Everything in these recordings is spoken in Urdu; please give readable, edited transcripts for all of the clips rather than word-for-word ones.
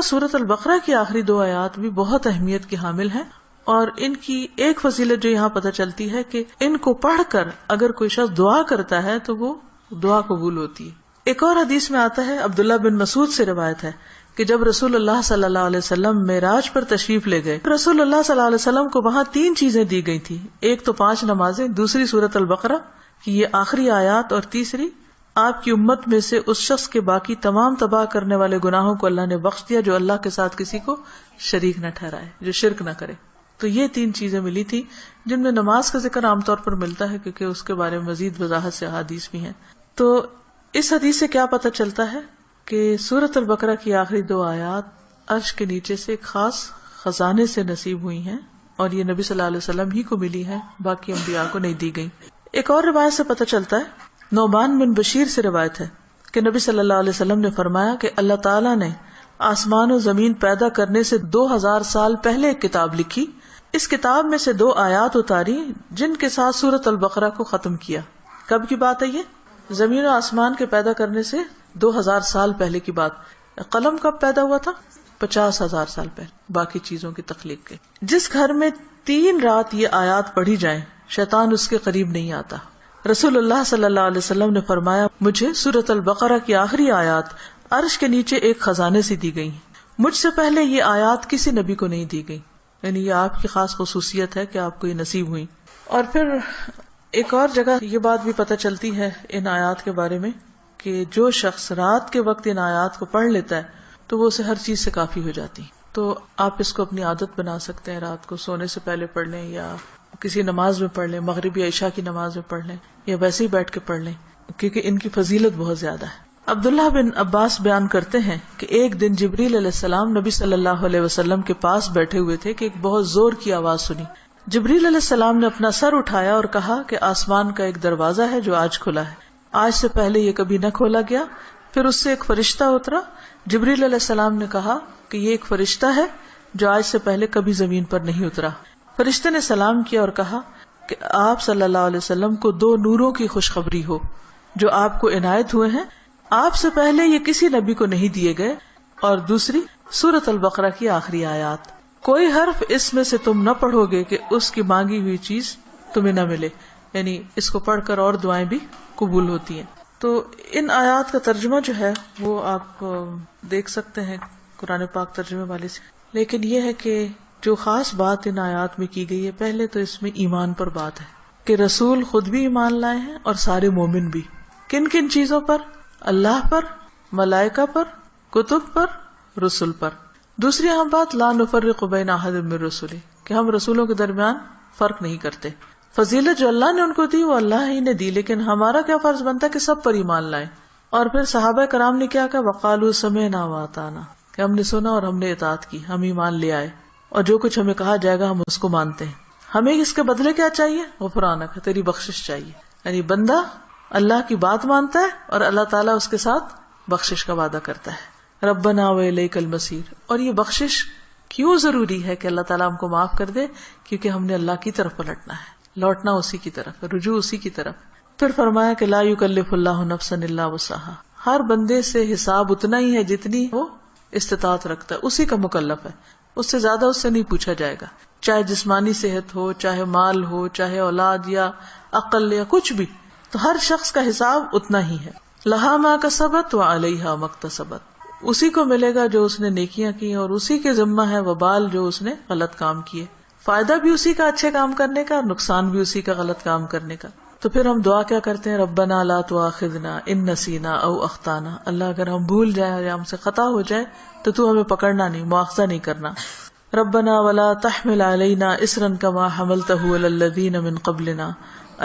طرح سورۃ البقرہ کی آخری 2 آیات بھی بہت اہمیت کی حامل ہیں، اور ان کی ایک فضیلت جو یہاں پتہ چلتی ہے کہ ان کو پڑھ کر اگر کوئی شخص دعا کرتا ہے تو وہ دعا قبول ہوتی ہے۔ ایک اور حدیث میں آتا ہے، عبداللہ بن مسعود سے روایت ہے کہ جب رسول اللہ صلی اللہ علیہ وسلم معراج پر تشریف لے گئے، رسول اللہ صلی اللہ علیہ وسلم کو وہاں 3 چیزیں دی گئی تھی، ایک تو 5 نمازیں، دوسری سورۃ البقرہ کی یہ آخری آیات، اور تیسری آپ کی امت میں سے اس شخص کے باقی تمام تباہ کرنے والے گناہوں کو اللہ نے بخش دیا جو اللہ کے ساتھ کسی کو شریک نہ ٹھہرائے، جو شرک نہ کرے۔ تو یہ 3 چیزیں ملی تھی جن میں نماز کا ذکر عام طور پر ملتا ہے کیونکہ اس کے بارے میں مزید وضاحت سے احادیث بھی ہیں۔ تو اس حدیث سے کیا پتہ چلتا ہے کہ سورۃ البقرہ کی آخری 2 آیات عرش کے نیچے سے ایک خاص خزانے سے نصیب ہوئی ہیں، اور یہ نبی صلی اللہ علیہ وسلم ہی کو ملی ہے، باقی انبیاء کو نہیں دی گئی۔ ایک اور روایت سے پتہ چلتا ہے، نعمان بن بشیر سے روایت ہے کہ نبی صلی اللہ علیہ وسلم نے فرمایا کہ اللہ تعالیٰ نے آسمان و زمین پیدا کرنے سے 2000 سال پہلے ایک کتاب لکھی، اس کتاب میں سے 2 آیات اتاری جن کے ساتھ سورۃ البقرہ کو ختم کیا۔ کب کی بات ہے یہ؟ زمین و آسمان کے پیدا کرنے سے 2000 سال پہلے کی بات۔ قلم کب پیدا ہوا تھا؟ 50,000 سال پہلے، باقی چیزوں کی تخلیق کے۔ جس گھر میں 3 رات یہ آیات پڑھی جائیں شیطان اس کے قریب نہیں آتا۔ رسول اللہ صلی اللہ علیہ وسلم نے فرمایا، مجھے سورۃ البقرہ کی آخری آیات عرش کے نیچے ایک خزانے سے دی گئی، مجھ سے پہلے یہ آیات کسی نبی کو نہیں دی گئی، یعنی یہ آپ کی خاص خصوصیت ہے کہ آپ کو یہ نصیب ہوئی۔ اور پھر ایک اور جگہ یہ بات بھی پتہ چلتی ہے ان آیات کے بارے میں کہ جو شخص رات کے وقت ان آیات کو پڑھ لیتا ہے تو وہ اسے ہر چیز سے کافی ہو جاتی۔ تو آپ اس کو اپنی عادت بنا سکتے ہیں، رات کو سونے سے پہلے پڑھ لیں، یا کسی نماز میں پڑھ لیں، مغرب یا عشاء کی نماز میں پڑھ لیں، یا ویسے ہی بیٹھ کے پڑھ لیں، کیونکہ ان کی فضیلت بہت زیادہ ہے۔ عبداللہ بن عباس بیان کرتے ہیں کہ ایک دن جبریل علیہ السلام نبی صلی اللہ علیہ وسلم کے پاس بیٹھے ہوئے تھے کہ ایک بہت زور کی آواز سنی۔ جبریل علیہ السلام نے اپنا سر اٹھایا اور کہا کہ آسمان کا ایک دروازہ ہے جو آج کھلا ہے، آج سے پہلے یہ کبھی نہ کھولا گیا۔ پھر اس سے ایک فرشتہ اترا۔ جبریل علیہ السلام نے کہا کہ یہ ایک فرشتہ ہے جو آج سے پہلے کبھی زمین پر نہیں اترا۔ فرشتے نے سلام کیا اور کہا کہ آپ صلی اللہ علیہ وسلم کو 2 نوروں کی خوشخبری ہو جو آپ کو عنایت ہوئے ہیں، آپ سے پہلے یہ کسی نبی کو نہیں دیے گئے، اور دوسری سورۃ البقرہ کی آخری آیات، کوئی حرف اس میں سے تم نہ پڑھو گے کہ اس کی مانگی ہوئی چیز تمہیں نہ ملے، یعنی اس کو پڑھ کر اور دعائیں بھی قبول ہوتی ہیں۔ تو ان آیات کا ترجمہ جو ہے وہ آپ دیکھ سکتے ہیں قرآن پاک ترجمے والے سے، لیکن یہ ہے کہ جو خاص بات ان آیات میں کی گئی ہے، پہلے تو اس میں ایمان پر بات ہے کہ رسول خود بھی ایمان لائے ہیں اور سارے مومن بھی۔ کن کن چیزوں پر؟ اللہ پر، ملائکہ پر، کتب پر، رسول پر۔ دوسری اہم بات، لا نفرق بین احد من رسلہ، کہ ہم رسولوں کے درمیان فرق نہیں کرتے۔ فضیلت جو اللہ نے ان کو دی وہ اللہ ہی نے دی، لیکن ہمارا کیا فرض بنتا ہے کہ سب پر ایمان لائیں۔ اور پھر صحابہ کرام نے کیا کہا؟ وقالوا سمعنا واطعنا، کہ ہم نے سنا اور ہم نے اطاعت کی، ہم ایمان لے آئے، اور جو کچھ ہمیں کہا جائے گا ہم اس کو مانتے ہیں۔ ہمیں اس کے بدلے کیا چاہیے؟ غفرانک، تیری بخشش چاہیے۔ یعنی بندہ اللہ کی بات مانتا ہے اور اللہ تعالیٰ اس کے ساتھ بخشش کا وعدہ کرتا ہے، ربنا وإلیک المصیر۔ اور یہ بخشش کیوں ضروری ہے کہ اللہ تعالیٰ ہم کو معاف کر دے؟ کیونکہ ہم نے اللہ کی طرف پلٹنا ہے، لوٹنا اسی کی طرف، رجوع اسی کی طرف۔ پھر فرمایا کہ لا یکلف اللہ نفسا الا وسعها، ہر بندے سے حساب اتنا ہی ہے جتنی وہ استطاعت رکھتا ہے، اسی کا مکلف ہے، اس سے زیادہ اس سے نہیں پوچھا جائے گا، چاہے جسمانی صحت ہو، چاہے مال ہو، چاہے اولاد یا عقل یا کچھ بھی، تو ہر شخص کا حساب اتنا ہی ہے۔ لہا ما کسبت وعلیہا ما اکتسبت، اسی کو ملے گا جو اس نے نیکیاں کی اور اسی کے ذمہ ہے وبال جو اس نے غلط کام کیے، فائدہ بھی اسی کا اچھے کام کرنے کا اور نقصان بھی اسی کا غلط کام کرنے کا۔ تو پھر ہم دعا کیا کرتے ہیں؟ ربنا لا تؤاخذنا ان نسینا او اخطانا، اللہ اگر ہم بھول جائیں یا ہم سے خطا ہو جائے تو تو ہمیں پکڑنا نہیں، مؤاخذہ نہیں کرنا۔ ربنا ولا تحمل علینا اصرا کما حملته علی الذین من قبلنا،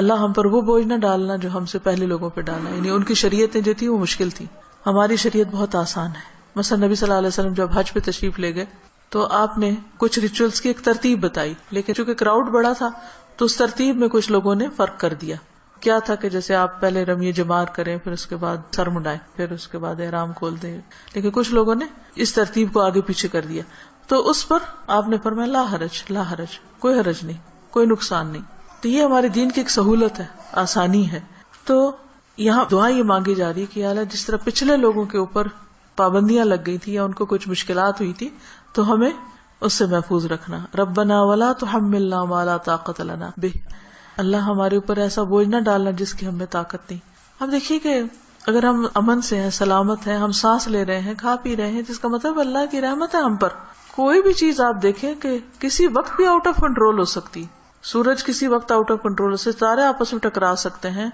اللہ ہم پر وہ بوجھ نہ ڈالنا جو ہم سے پہلے لوگوں پہ ڈالا، یعنی ان کی شریعتیں جو تھی وہ مشکل تھی، ہماری شریعت بہت آسان ہے۔ مثلا نبی صلی اللہ علیہ وسلم جب حج پہ تشریف لے گئے تو آپ نے کچھ ریچولز کی ایک ترتیب بتائی، لیکن چونکہ کراؤڈ بڑا تھا تو اس ترتیب میں کچھ لوگوں نے فرق کر دیا۔ کیا تھا کہ جیسے آپ پہلے رمی جمار کریں، پھر اس کے بعد سر منڈائیں، پھر اس کے بعد احرام کھول دیں، لیکن کچھ لوگوں نے اس ترتیب کو آگے پیچھے کر دیا، تو اس پر آپ نے فرمایا لا حرج، لا حرج، کوئی حرج نہیں، کوئی نقصان نہیں۔ تو یہ ہمارے دین کی ایک سہولت ہے، آسانی ہے۔ تو یہاں دعا یہ مانگی جا رہی ہے کہ یا اللہ جس طرح پچھلے لوگوں کے اوپر پابندیاں لگ گئی تھی یا ان کو کچھ مشکلات ہوئی تھی تو ہمیں اس سے محفوظ رکھنا. ربنا ولا تحملنا ما لا طاقت لنا بہ، اللہ ہمارے اوپر ایسا بوجھ نہ ڈالنا جس کی ہمیں طاقت نہیں. اب دیکھیے کہ اگر ہم امن سے ہیں، سلامت ہیں، ہم سانس لے رہے ہیں، کھا پی رہے ہیں، جس کا مطلب اللہ کی رحمت ہے ہم پر. کوئی بھی چیز آپ دیکھیں کہ کسی وقت بھی آؤٹ آف کنٹرول ہو سکتی. سورج کسی وقت آؤٹ آف کنٹرول ہو سکتا ہے، ستارے آپس میں ٹکرا سکتے ہیں،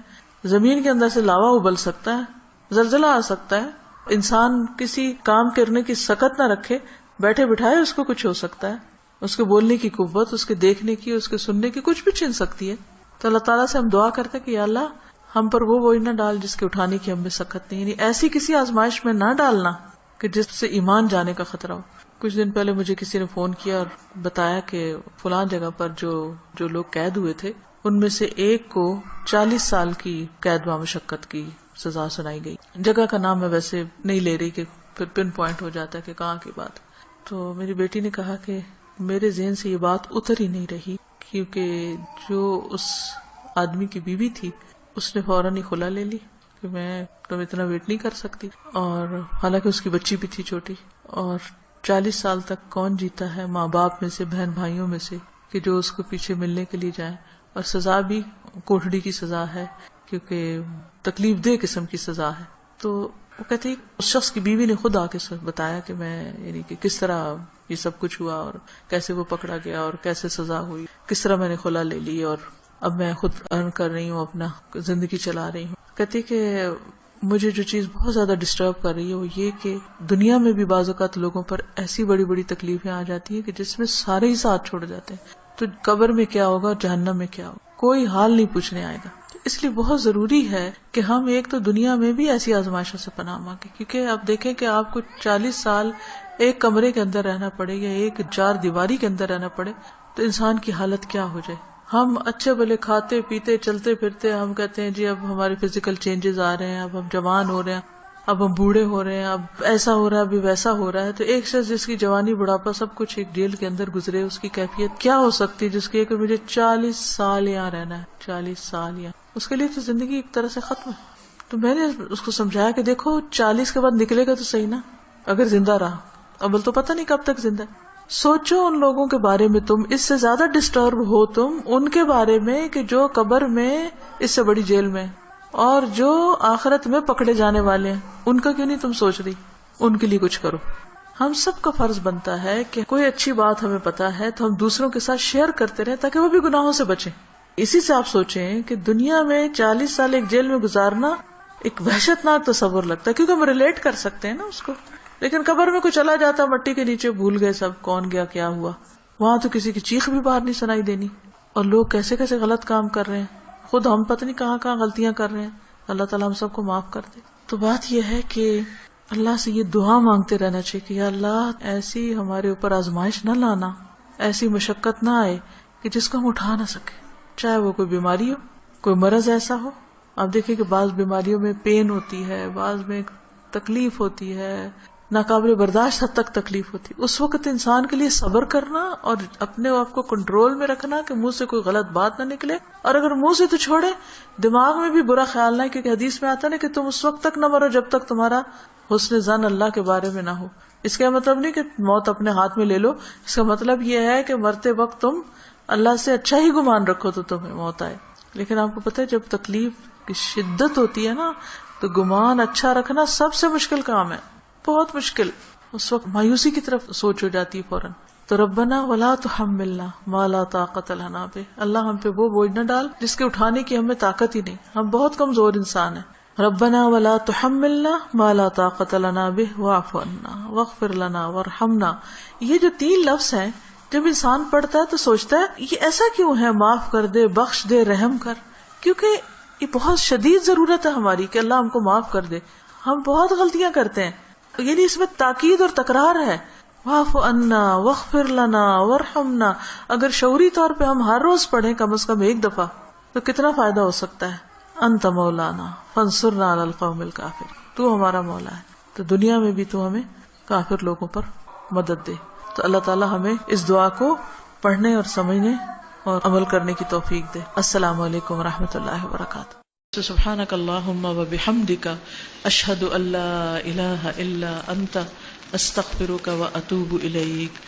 زمین کے اندر سے لاوا ابل سکتا ہے، زلزلہ آ سکتا ہے. انسان کسی کام کرنے کی سکت نہ رکھے، بیٹھے بٹھائے اس کو کچھ ہو سکتا ہے. اس کے بولنے کی قوت، اس کے دیکھنے کی، اس کے سننے کی کچھ بھی چھن سکتی ہے. تو اللہ تعالیٰ سے ہم دعا کرتے کہ یا اللہ ہم پر وہ بوجھ نہ ڈال جس کے اٹھانے کی ہم میں سکت نہیں، یعنی ایسی کسی آزمائش میں نہ ڈالنا کہ جس سے ایمان جانے کا خطرہ ہو. کچھ دن پہلے مجھے کسی نے فون کیا اور بتایا کہ فلاں جگہ پر جو لوگ قید ہوئے تھے ان میں سے ایک کو 40 سال کی قید و مشقت کی سزا سنائی گئی. جگہ کا نام میں ویسے نہیں لے رہی کہ پھر پن پوائنٹ ہو جاتا ہے کہ کہاں کی بات. تو میری بیٹی نے کہا کہ میرے ذہن سے یہ بات اتر ہی نہیں رہی، کیونکہ جو اس آدمی کی بیوی تھی اس نے فوراً ہی خلا لے لی کہ میں تم اتنا ویٹ نہیں کر سکتی، اور حالانکہ اس کی بچی بھی تھی چھوٹی. اور 40 سال تک کون جیتا ہے ماں باپ میں سے، بہن بھائیوں میں سے، کہ جو اس کو پیچھے ملنے کے لیے جائیں. اور سزا بھی کوٹڑی کی سزا ہے، کیونکہ تکلیف دہ قسم کی سزا ہے. تو وہ کہتی اس شخص کی بیوی نے خود آ کے بتایا کہ میں یعنی کہ کس طرح یہ سب کچھ ہوا اور کیسے وہ پکڑا گیا اور کیسے سزا ہوئی، کس طرح میں نے خلا لے لی اور اب میں خود ارن کر رہی ہوں، اپنا زندگی چلا رہی ہوں. کہتی کہ مجھے جو چیز بہت زیادہ ڈسٹرب کر رہی ہے وہ یہ کہ دنیا میں بھی بعض اوقات لوگوں پر ایسی بڑی بڑی تکلیفیں آ جاتی ہیں کہ جس میں سارے ہی ساتھ چھوڑ جاتے ہیں. تو قبر میں کیا ہوگا اور جہنم میں کیا ہوگا، کوئی حال نہیں پوچھنے آئے گا. اس لیے بہت ضروری ہے کہ ہم ایک تو دنیا میں بھی ایسی آزمائشوں سے پناہ مانگیں، کیونکہ آپ دیکھیں کہ آپ کو 40 سال ایک کمرے کے اندر رہنا پڑے یا ایک 4 دیواری کے اندر رہنا پڑے تو انسان کی حالت کیا ہو جائے. ہم اچھے بھلے کھاتے پیتے چلتے پھرتے، ہم کہتے ہیں جی اب ہمارے فزیکل چینجز آ رہے ہیں، اب ہم جوان ہو رہے ہیں، اب ہم بوڑھے ہو رہے ہیں، اب ایسا ہو رہا ہے، ابھی ویسا ہو رہا ہے. تو ایک شخص جس کی جوانی بڑھاپا سب کچھ ایک جیل کے اندر گزرے، اس کی کیفیت کیا ہو سکتی ہے جس کی کہ مجھے 40 سال یہاں رہنا ہے، 40 سال یہاں. اس کے لیے تو زندگی ایک طرح سے ختم ہے. تو میں نے اس کو سمجھایا کہ دیکھو 40 کے بعد نکلے گا تو صحیح نا، اگر زندہ رہا. اول تو پتہ نہیں کب تک زندہ ہے. سوچو ان لوگوں کے بارے میں، تم اس سے زیادہ ڈسٹرب ہو تم ان کے بارے میں کہ جو قبر میں اس سے بڑی جیل میں، اور جو آخرت میں پکڑے جانے والے ہیں. ان کا کیوں نہیں تم سوچ رہی؟ ان کے لیے کچھ کرو. ہم سب کا فرض بنتا ہے کہ کوئی اچھی بات ہمیں پتا ہے تو ہم دوسروں کے ساتھ شیئر کرتے رہیں تاکہ وہ بھی گناہوں سے بچیں. اسی سے آپ سوچیں کہ دنیا میں 40 سال ایک جیل میں گزارنا ایک وحشت ناک تصور لگتا ہے، کیونکہ ہم ریلیٹ کر سکتے ہیں نا اس کو. لیکن قبر میں کوئی چلا جاتا مٹی کے نیچے، بھول گئے سب کون گیا کیا ہوا. وہاں تو کسی کی چیخ بھی باہر نہیں سنائی دینی، اور لوگ کیسے کیسے غلط کام کر رہے ہیں، خود ہم پتہ نہیں کہاں کہاں غلطیاں کر رہے ہیں. اللہ تعالیٰ ہم سب کو معاف کر دے. تو بات یہ ہے کہ اللہ سے یہ دعا مانگتے رہنا چاہیے کہ یا اللہ ایسی ہمارے اوپر آزمائش نہ لانا، ایسی مشقت نہ آئے کہ جس کو ہم اٹھا نہ سکے، چاہے وہ کوئی بیماری ہو، کوئی مرض ایسا ہو. آپ دیکھیں کہ بعض بیماریوں میں پین ہوتی ہے، بعض میں تکلیف ہوتی ہے، ناقابل برداشت حد تک تکلیف ہوتی. اس وقت انسان کے لیے صبر کرنا اور اپنے آپ کو کنٹرول میں رکھنا کہ منہ سے کوئی غلط بات نہ نکلے، اور اگر منہ سے تو چھوڑے دماغ میں بھی برا خیال نہ، کیونکہ حدیث میں آتا نا کہ تم اس وقت تک نہ مرو جب تک تمہارا حسن ظن اللہ کے بارے میں نہ ہو. اس کا مطلب نہیں کہ موت اپنے ہاتھ میں لے لو، اس کا مطلب یہ ہے کہ مرتے وقت تم اللہ سے اچھا ہی گمان رکھو تو تمہیں موت آئے. لیکن آپ کو پتہ ہے جب تکلیف کی شدت ہوتی ہے نا تو گمان اچھا رکھنا سب سے مشکل کام ہے، بہت مشکل. اس وقت مایوسی کی طرف سوچ ہو جاتی ہے فوراً. تو ربنا ولا تحملنا ما لا طاقت لنا بہ، اللہ ہم پہ وہ بوجھ نہ ڈال جس کے اٹھانے کی ہمیں طاقت ہی نہیں، ہم بہت کمزور انسان ہیں. ربنا ولا تحملنا ما لا طاقت لنا بہ واعف عنا واغفر لنا وارحمنا. یہ جو 3 لفظ ہیں جب انسان پڑھتا ہے تو سوچتا ہے یہ ایسا کیوں ہے، معاف کر دے، بخش دے، رحم کر. کیونکہ یہ بہت شدید ضرورت ہے ہماری کہ اللہ ہم کو معاف کر دے. ہم بہت غلطیاں کرتے ہیں، یعنی اس میں تاکید اور تکرار ہے. واعف عنا واغفر لنا وارحمنا. اگر شعوری طور پہ ہم ہر روز پڑھیں کم از کم 1 دفعہ تو کتنا فائدہ ہو سکتا ہے. انت مولانا فانصرنا علی القوم الکافرین. تو ہمارا مولا ہے تو دنیا میں بھی تو ہمیں کافر لوگوں پر مدد دے. تو اللہ تعالی ہمیں اس دعا کو پڑھنے اور سمجھنے اور عمل کرنے کی توفیق دے. السلام علیکم ورحمۃ اللہ وبرکاتہ. سبحانک اللہم و بحمدک اشہد ان لا الہ الا انت استغفرک و اتوب الیک.